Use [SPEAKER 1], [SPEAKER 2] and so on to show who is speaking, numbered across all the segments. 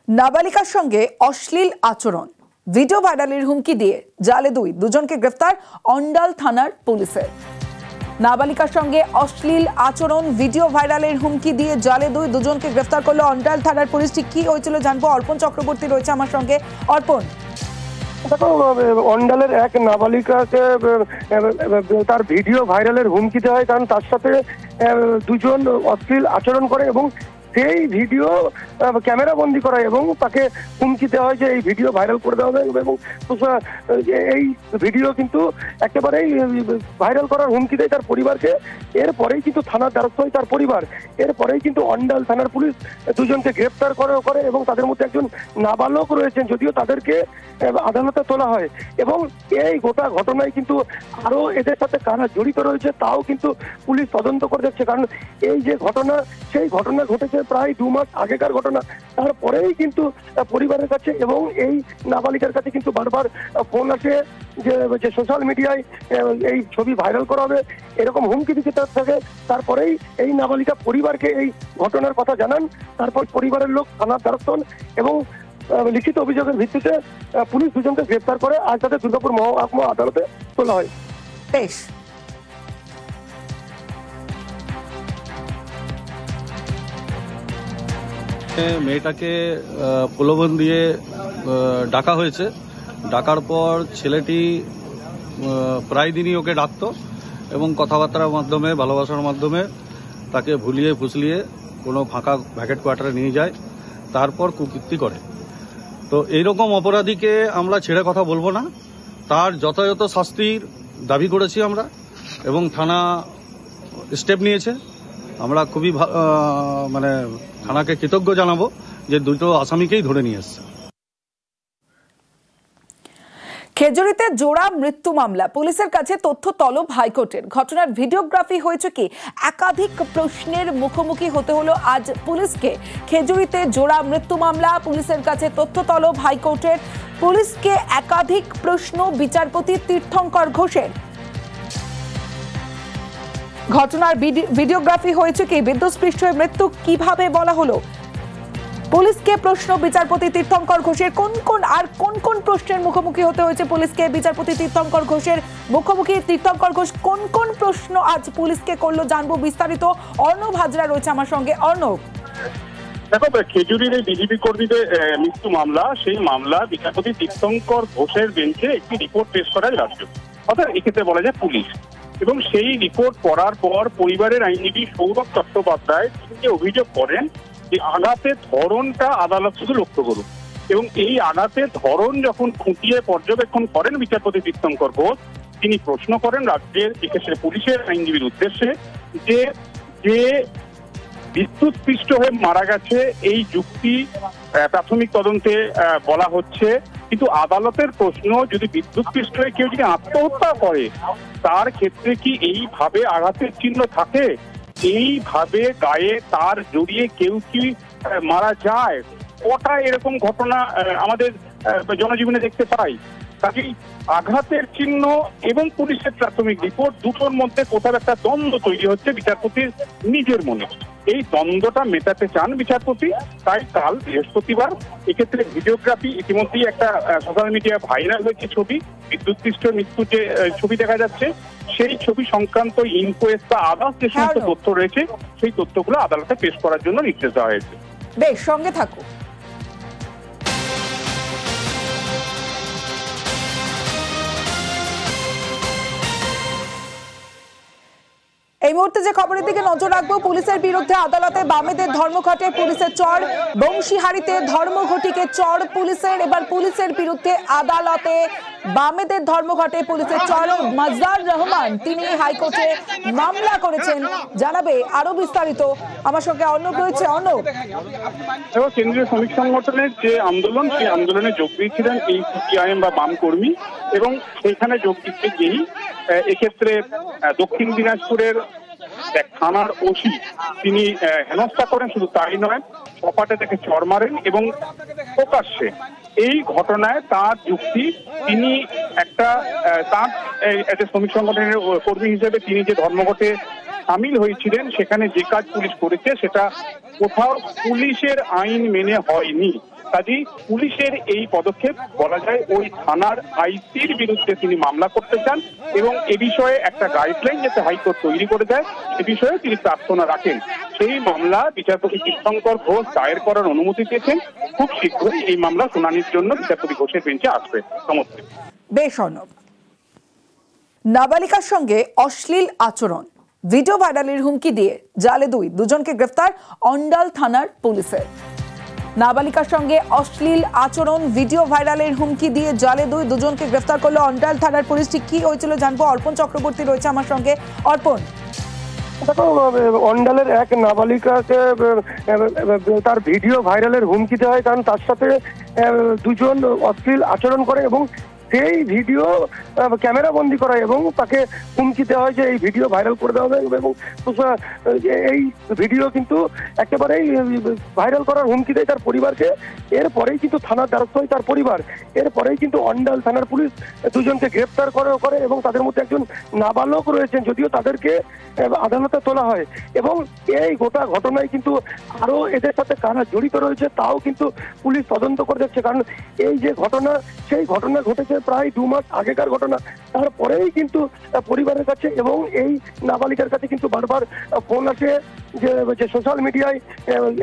[SPEAKER 1] নাবালিকার সঙ্গে অশ্লীল আচরণ, ভিডিও ভাইরালের হুমকি দিয়ে জালে দুজনকে গ্রেফতার অন্ডাল থানার পুলিশের। নাবালিকার সঙ্গে অশ্লীল আচরণ, ভিডিও ভাইরালের হুমকি দিয়ে জালে দুজনকে গ্রেফতার করলো অন্ডাল থানার পুলিশ। ঠিক কি হয়েছিল জানবো, অর্পণ চক্রবর্তী রয়েছে আমার সঙ্গে। অর্পণ,
[SPEAKER 2] দেখো, অন্ডালের এক নাবালিকাকে তার ভিডিও ভাইরালের হুমকি দেওয়া হয়, কারণ তার সাথে দুজন অশ্লীল আচরণ করে এবং সেই ভিডিও ক্যামেরা বন্দি করা এবং তাকে হুমকি দেওয়া হয় যে এই ভিডিও ভাইরাল করে দেওয়া হবে এবং এই ভিডিও কিন্তু একেবারেই ভাইরাল করার হুমকি দেয় তার পরিবারকে। এরপরেই কিন্তু থানার দ্বারস্থ হয় তার পরিবার। এরপরেই কিন্তু অন্ডাল থানার পুলিশ দুজনকে গ্রেপ্তার করে এবং তাদের মধ্যে একজন নাবালক রয়েছেন, যদিও তাদেরকে আদালতে তোলা হয়। এবং এই গোটা ঘটনায় কিন্তু আরো এদের সাথে কারা জড়িত রয়েছে তাও কিন্তু পুলিশ তদন্ত করে দেখছে, কারণ এই যে ঘটনা, সেই ঘটনা ঘটেছে প্রায় 2 মাস আগেকার ঘটনা। তারপরেই কিন্তু পরিবারের কাছে এবং এই নাবালিকার কাছে কিন্তু বারবার ফোন আসে যে সোশ্যাল মিডিয়ায় এই ছবি ভাইরাল করা হবে, এরকম হুমকি দিতে থাকে। তারপরেই এই নাবালিকা পরিবারকে এই ঘটনার কথা জানান। তারপর পরিবারের লোক থানার দ্বারস্থ হন এবং লিখিত অভিযোগের ভিত্তিতে পুলিশ দুজনকে গ্রেফতার করে আজ তাদের দুর্গাপুর মহকুমা আদালতে তোলা হয়।
[SPEAKER 1] বেশ,
[SPEAKER 3] মেয়েটাকে প্রলোভন দিয়ে ডাকা হয়েছে। ডাকার পর ছেলেটি প্রায় দিনই ওকে ডাকতো এবং কথাবার্তার মাধ্যমে, ভালোবাসার মাধ্যমে তাকে ভুলিয়ে ফুসলিয়ে কোনো ফাঁকা ভ্যাকেট কোয়ার্টারে নিয়ে যায়, তারপর কুকীর্তি করে। তো এইরকম অপরাধীকে আমরা ছেড়ে কথা বলবো না, তার যথাযথ শাস্তির দাবি করেছি আমরা এবং থানা স্টেপ নিয়েছে। আমরা খুবই থানাকে কৃতজ্ঞ জানাবো যে দুটো আসামিকেই ধরে নিয়ে এসছে।
[SPEAKER 1] খেজুরিতে জোড়া মৃত্যু মামলা, পুলিশের কাছে তথ্য তলব হাইকোর্টের। ঘটনার ভিডিওগ্রাফি হয়েছে কি, একাধিক প্রশ্নের মুখোমুখি হতে হলো আজ পুলিশকে। খেজুরিতে জোড়া মৃত্যু মামলা, পুলিশের কাছে তথ্য তলব হাইকোর্টের। পুলিশকে একাধিক প্রশ্ন বিচারপতি তীর্থঙ্কর ঘোষের। ঘটনার ভিডিওগ্রাফি হয়েছে কি, বিদ্যুৎস্পৃষ্ট হয়ে মৃত্যু কিভাবে বলা হলো, পুলিশকে প্রশ্ন বিচারপতি তীর্থঙ্কর ঘোষের। কোন কোন প্রশ্নের মুখোমুখি হতে হয়েছে পুলিশকে? বিচারপতি তীর্থঙ্কর ঘোষের মুখোমুখি তীর্থঙ্কর ঘোষ কোন প্রশ্ন আজ পুলিশকে করলো জানবো বিস্তারিত। অর্ণব হাজরা রয়েছে আমার সঙ্গে। অর্ণব,
[SPEAKER 4] দেখো, খেজুরির এই বিজেপি কর্মীদের মৃত্যু মামলা, সেই মামলা বিচারপতি তীর্থঙ্কর ঘোষের বেঞ্চে একটি রিপোর্ট পেশ করায় রাজ্য, অর্থাৎ এক্ষেত্রে বলা যায় পুলিশ। এবং সেই রিপোর্ট পড়ার পর পরিবারের আইনজীবী সৌরভ চট্টোপাধ্যায় তিনি অভিযোগ করেন যে আঘাতের ধরনটা আদালত শুধু লক্ষ্য করুন। এবং এই আঘাতের ধরন যখন খুঁটিয়ে পর্যবেক্ষণ করেন বিচারপতি তীর্থঙ্কর ঘোষ, তিনি প্রশ্ন করেন রাজ্যের, বিশেষ করে পুলিশের আইনজীবীর উদ্দেশ্যে, যে যে বিদ্যুৎস্পৃষ্ট হয়ে মারা গেছে এই যুক্তি প্রাথমিক তদন্তে বলা হচ্ছে, কিন্তু আদালতের প্রশ্ন, যদি বিদ্যুৎস্পৃষ্ট হয়ে কেউ যদি আত্মহত্যা করে তার ক্ষেত্রে কি এইভাবে আঘাতের চিহ্ন থাকে? এইভাবে গায়ে তার জড়িয়ে কেউ কি মারা যায়? কটা এরকম ঘটনা আমাদের জনজীবনে দেখতে পাই? কাজেই আঘাতের চিহ্ন এবং পুলিশের প্রাথমিক রিপোর্ট দুটোর মধ্যে কোথাও একটা দ্বন্দ্ব তৈরি হচ্ছে বিচারপতির নিজের মনে। এই দ্বন্দ্বটা মেটাতে চান বিচারপতি, তাই কাল বৃহস্পতিবার এক্ষেত্রে ভিডিওগ্রাফি, ইতিমধ্যেই একটা সোশ্যাল মিডিয়া ভাইরাল হয়েছে ছবি, বিদ্যুৎস্পৃষ্ট মৃত্যুর যে ছবি দেখা যাচ্ছে, সেই ছবি সংক্রান্ত ইনকোয়েস্ট বা আদার্স যে সমস্ত তথ্য রয়েছে সেই তথ্যগুলো আদালতে পেশ করার জন্য নির্দেশ দেওয়া হয়েছে।
[SPEAKER 1] বেশ, সঙ্গে থাকো। এই মুহূর্তে যে খবরের দিকে নজর রাখবো, পুলিশের বিরুদ্ধে আদালতে বামেদের ধর্মঘটে পুলিশের চড়। বংশীহারিতে ধর্মঘটিকে চড় পুলিশের। এবার পুলিশের বিরুদ্ধে আদালতে বামেদের ধর্মঘটে পুলিশের চড়। মাজদার রহমান তিনি হাইকোর্টে মামলা করেছেন, জানাবে আরো বিস্তারিত। আমার সঙ্গে অর্ণব রয়েছে। অর্ণব,
[SPEAKER 4] কেন্দ্রীয় শ্রমিক সংগঠনের যে আন্দোলন, সেই আন্দোলনে যোগ দিয়েছিলেন এই সিপিআইএম বা বাম কর্মী এবং সেখানে যোগ দিতে গিয়েই এক্ষেত্রে দক্ষিণ দিনাজপুরের এক থানার ওসি তিনি হেনস্থা করেন। শুধু তাই নয়, সপাটে তাকে চড় মারেন এবং প্রকাশ্যে এই ঘটনায় তার যুক্তি, তিনি তার শ্রমিক সংগঠনের কর্মী হিসেবে তিনি যে ধর্মঘটে সামিল হয়েছিলেন সেখানে যে কাজ পুলিশ করেছে সেটা কোথাও পুলিশের আইন মেনে হয়নি। কাজেই পুলিশের এই পদক্ষেপ বলা যায় ওই থানার আইসির বিরুদ্ধে তিনি মামলা করতে চান এবং এ বিষয়ে একটা গাইডলাইন যাতে হাইকোর্ট তৈরি করে দেয় সে বিষয়ে তিনি প্রার্থনা রাখেন। সেই মামলা বিচারপতি তীর্থঙ্কর ঘোষ দায়ের করার অনুমতি দিয়েছেন। খুব শীঘ্রই এই মামলা শুনানির জন্য বিচারপতি ঘোষের বেঞ্চে আসবে। সমস্ত
[SPEAKER 1] বেশ অর্ণব। নাবালিকার সঙ্গে অশ্লীল আচরণ, ভিডিও ভাইরালের হুমকি দিয়ে জালে দুজনকে গ্রেফতার অন্ডাল থানার পুলিশের। নাবালিকার সঙ্গে অশ্লীল আচরণ, ভিডিও ভাইরালের হুমকি দিয়ে জালে দুজনকে গ্রেফতার করলো অন্ডাল থানার পুলিশ। ঠিক কি হয়েছিল জানবো, অর্পণ চক্রবর্তী রয়েছে আমার সঙ্গে। অর্পণ,
[SPEAKER 2] অন্ডালের এক নাবালিকাকে তার ভিডিও ভাইরালের হুমকি দেওয়া হয়, কারণ তার সাথে দুজন অশ্লীল আচরণ করে এবং সেই ভিডিও ক্যামেরা বন্দি করা এবং তাকে হুমকি দেওয়া হয় যে এই ভিডিও ভাইরাল করে দেওয়া হবে এবং এই ভিডিও কিন্তু একেবারেই ভাইরাল করার হুমকি দেয় তার পরিবারকে। এরপরেই কিন্তু থানার দ্বারস্থ হয় তার পরিবার। এরপরেই কিন্তু অন্ডাল থানার পুলিশ দুজনকে গ্রেপ্তার করে এবং তাদের মধ্যে একজন নাবালক রয়েছেন, যদিও তাদেরকে আদালতে তোলা হয়। এবং এই গোটা ঘটনায় কিন্তু আরো এদের সাথে কারা জড়িত রয়েছে তাও কিন্তু পুলিশ তদন্ত করে যাচ্ছে, কারণ এই যে ঘটনা সেই ঘটনা ঘটেছে প্রায় 2 মাস আগেকার ঘটনা। তারপরেই কিন্তু পরিবারের কাছে এবং এই নাবালিকার কাছে কিন্তু বারবার ফোন আসে যে সোশ্যাল মিডিয়ায়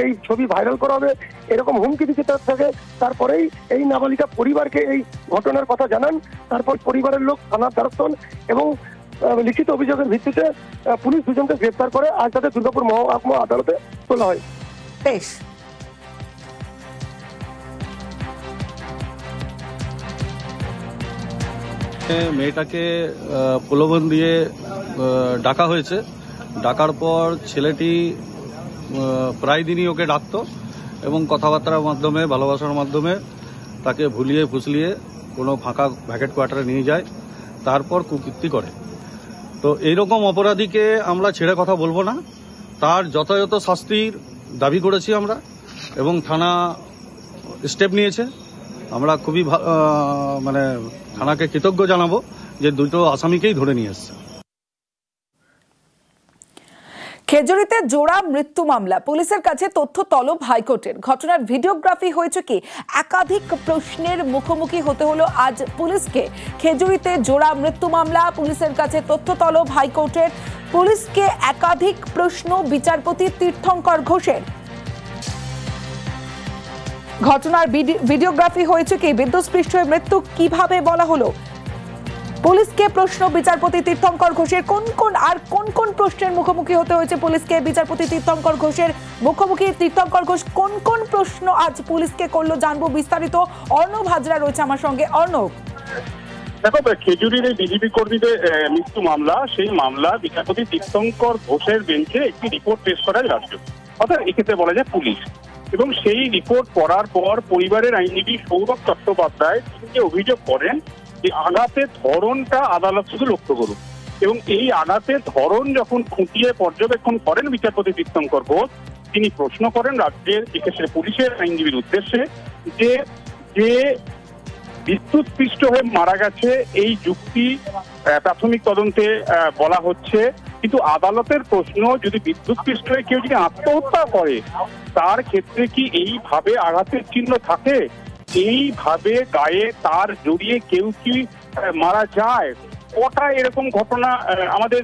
[SPEAKER 2] এই ছবি ভাইরাল করা হবে, এরকম হুমকি দিতে থাকে। তারপরেই এই নাবালিকা পরিবারকে এই ঘটনার কথা জানান। তারপর পরিবারের লোক থানার দ্বারস্থ হন এবং লিখিত অভিযোগের ভিত্তিতে পুলিশ দুজনকে গ্রেফতার করে আজ তাদের দুর্গাপুর মহকুমা আদালতে তোলা হয়।
[SPEAKER 1] বেশ,
[SPEAKER 3] মেয়েটাকে প্রলোভন দিয়ে ডাকা হয়েছে। ডাকার পর ছেলেটি প্রায় দিনই ওকে ডাকতো এবং কথাবার্তার মাধ্যমে, ভালোবাসার মাধ্যমে তাকে ভুলিয়ে ফুসলিয়ে কোনো ফাঁকা ভ্যাকেট কোয়ার্টারে নিয়ে যায়, তারপর কুকীর্তি করে। তো এইরকম অপরাধীকে আমরা ছেড়ে কথা বলবো না, তার যথাযথ শাস্তির দাবি করেছি আমরা এবং থানা স্টেপ নিয়েছে। আমরা খুবই থানাকে কৃতজ্ঞ জানাবো যে দুটো আসামিকেই ধরে নিয়ে এসছে।
[SPEAKER 1] খেজুরিতে জোড়া মৃত্যু মামলা, পুলিশের কাছে তথ্য তলব হাইকোর্টের। ঘটনার ভিডিওগ্রাফি হয়েছে কি, একাধিক প্রশ্নের মুখোমুখি হতে হলো আজ পুলিশকে। খেজুরিতে জোড়া মৃত্যু মামলা, পুলিশের কাছে তথ্য তলব হাইকোর্টের। পুলিশকে একাধিক প্রশ্ন বিচারপতি তীর্থঙ্কর ঘোষের। ঘটনার ভিডিওগ্রাফি হয়েছে কি, বিদ্যুৎস্পৃষ্ট হয়ে মৃত্যু কিভাবে বলা হলো, পুলিশকে প্রশ্ন বিচারপতি তীর্থঙ্কর ঘোষের। কোন কোন প্রশ্নের মুখোমুখি হতে হয়েছে পুলিশকে বিচারপতি তীর্থঙ্কর ঘোষের মুখোমুখি তীর্থঙ্কর ঘোষ কোন প্রশ্ন আজ পুলিশকে করলো জানবো বিস্তারিত। অর্ণব হাজরা রয়েছে আমার সঙ্গে। অর্ণব,
[SPEAKER 4] দেখো, খেজুরির এই বিজেপি কর্মীদের মৃত্যু মামলা, সেই মামলা বিচারপতি তীর্থঙ্কর ঘোষের বেঞ্চে একটি রিপোর্ট পেশ করায় রাজ্য, অর্থাৎ এক্ষেত্রে বলা যায় পুলিশ। এবং সেই রিপোর্ট পড়ার পর পরিবারের আইনজীবী সৌরভ চট্টোপাধ্যায় তিনি অভিযোগ করেন যে আঘাতের ধরনটা আদালত শুধু লক্ষ্য করুন। এবং এই আঘাতের ধরন যখন খুঁটিয়ে পর্যবেক্ষণ করেন বিচারপতি তীর্থঙ্কর ঘোষ, তিনি প্রশ্ন করেন রাজ্যের বিশেষ পুলিশের আইনজীবীর উদ্দেশ্যে যে বিদ্যুৎস্পৃষ্ট হয়ে মারা গেছে এই যুক্তি প্রাথমিক তদন্তে বলা হচ্ছে, কিন্তু আদালতের প্রশ্ন, যদি বিদ্যুৎস্পৃষ্ট হয়ে কেউ যদি আত্মহত্যা করে তার ক্ষেত্রে কি এইভাবে আঘাতের চিহ্ন থাকে? এইভাবে গায়ে তার জড়িয়ে কেউ কি মারা যায়? কটা এরকম ঘটনা আমাদের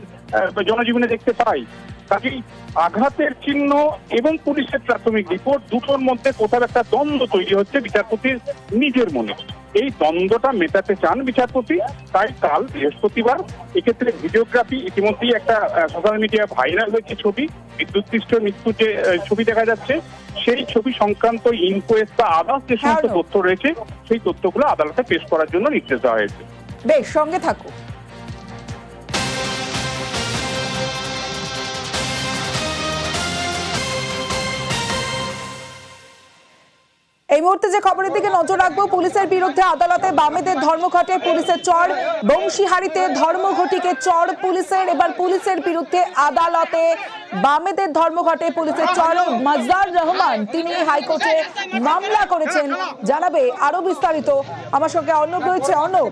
[SPEAKER 4] জনজীবনে দেখতে পাই? কাজেই আঘাতের চিহ্ন এবং পুলিশের প্রাথমিক রিপোর্ট দুটোর মধ্যে কোথাও একটা দ্বন্দ্ব তৈরি হচ্ছে বিচারপতির নিজের মনে। এই দ্বন্দ্বটা মেটাতে চান বিচারপতি, তাই কাল বৃহস্পতিবার এক্ষেত্রে ভিডিওগ্রাফি, ইতিমধ্যেই একটা সোশ্যাল মিডিয়া ভাইরাল হয়েছে ছবি, বিদ্যুৎস্পৃষ্ট মৃত্যুর যে ছবি দেখা যাচ্ছে, সেই ছবি সংক্রান্ত ইনকোয়েস্ট বা আদার্স যে সমস্ত তথ্য রয়েছে সেই তথ্যগুলো আদালতে পেশ করার জন্য নির্দেশ দেওয়া হয়েছে।
[SPEAKER 1] বেশ, সঙ্গে থাকো। এই মুহূর্তে যে খবরের দিকে নজর রাখবো, পুলিশের বিরুদ্ধে আদালতে বামেদের ধর্মঘটে পুলিশের চড়, বংশীহারিতে ধর্মঘটিকে চড় পুলিশের। এবার পুলিশের বিরুদ্ধে আদালতে বামেদের ধর্মঘটে পুলিশের চড়। মাজদার রহমান তিনি হাইকোর্টে মামলা করেছেন, জানাবে আরো বিস্তারিত। আমার সঙ্গে অর্ণব রয়েছে। অর্ণব,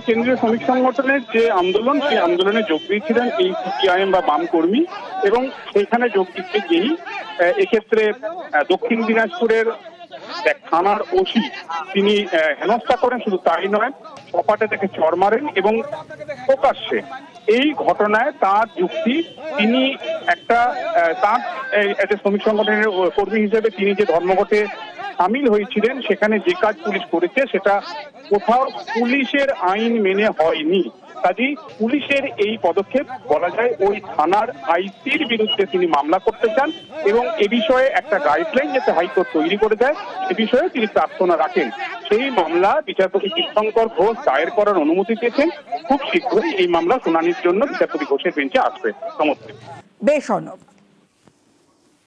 [SPEAKER 4] কেন্দ্রীয় শ্রমিক সংগঠনের যে আন্দোলন, সেই আন্দোলনে যোগ দিয়েছিলেন এই সিপিআইএম বা বাম কর্মী এবং সেখানে যোগ দিতে গিয়েই এক্ষেত্রে দক্ষিণ দিনাজপুরের এক থানার ওসি তিনি হেনস্থা করেন, শুধু তাই নয় কপাটে তাকে চড় মারেন এবং প্রকাশ্যে এই ঘটনায় তার যুক্তি তিনি তার শ্রমিক সংগঠনের কর্মী হিসেবে তিনি যে ধর্মঘটে সামিল হয়েছিলেন সেখানে যে কাজ পুলিশ করেছে সেটা কোথাও পুলিশের আইন মেনে হয়নি। কাজেই পুলিশের এই পদক্ষেপ বলা যায় ওই থানার আইসির বিরুদ্ধে তিনি মামলা করতে চান এবং এ বিষয়ে একটা গাইডলাইন যাতে হাইকোর্ট তৈরি করে দেয় এ বিষয়ে তিনি প্রার্থনা রাখেন। সেই মামলা বিচারপতি তীর্থঙ্কর ঘোষ দায়ের করার অনুমতি পেয়েছেন। খুব শীঘ্রই এই মামলা শুনানির জন্য বিচারপতি ঘোষের বেঞ্চে আসবে। সমস্ত
[SPEAKER 1] বেশ অর্ণব।